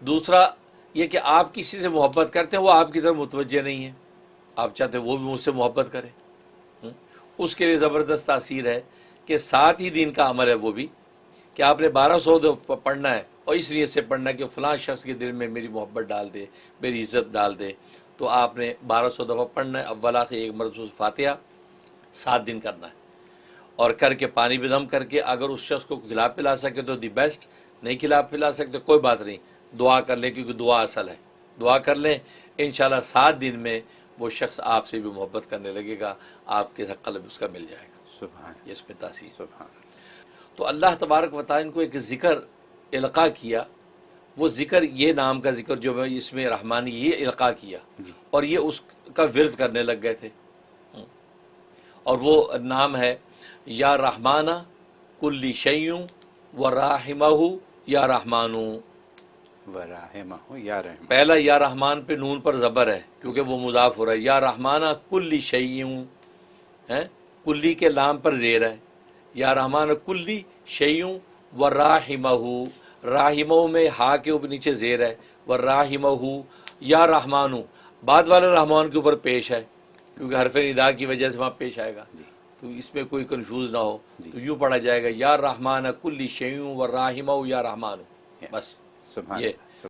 दूसरा ये कि आप किसी से मोहब्बत करते हैं, वो आपकी तरफ मुतवज्जे नहीं है, आप चाहते हैं वो भी मुझसे मोहब्बत करे, उसके लिए ज़बरदस्त तासीर है कि 7 ही दिन का अमल है वो भी, कि आपने 1200 दफ़ा पढ़ना है और इस नीयत से पढ़ना है कि फ़लाँ शख्स के दिल में मेरी मोहब्बत डाल दे, मेरी इज़्ज़त डाल दे। तो आपने 1200 दफ़ा पढ़ना है, अव्वल आखिर एक मरतबा फातिहा 7 दिन करना है, और करके पानी भी दम करके अगर उस शख्स को खिला पिला सके तो दी बेस्ट, नहीं खिला पिला सकते कोई बात नहीं, दुआ कर लें, क्योंकि दुआ असल है, दुआ कर लें। इंशाल्लाह 7 दिन में वो शख्स आपसे भी मोहब्बत करने लगेगा, आपके साथ क़ल्ब उसका मिल जाएगा। सुभान, ये इसमें तासीर। सुभान। तो अल्लाह तबारक व तआला इनको एक ज़िक्र इल्क़ा किया, वो ज़िक्र ये नाम का ज़िक्र जो है इसमें रहमानी ये इल्क़ा किया, और ये उसका विर्द करने लग गए थे। और वो नाम है या रहमाना कुल्ली शैय्युं व राहिमहु या रहमानु। वराहिमहु या रहमान, पहला या रहमान पे नून पर ज़बर है क्योंकि वो मुज़ाफ हो रहा है, या रहमाना कुल्ली शैय्युं है, कुल्ली के लाम पर ज़ेर है, या रहमान कुल्ली शैय्युं व राहिमहु, राहिमहु में हा के ऊपर नीचे ज़ेर है, व राहिमहु या रहमानु बाद वाले रहमान के ऊपर पेश है क्योंकि हरफ निदा की वजह से वहाँ पेश आएगा, तो इसमें कोई कन्फ्यूज़ ना हो, तो यूँ पढ़ा जाएगा या रहमान कुल्ली शैय्युं व राहिमहु या रहमानु, बस सुभान ये।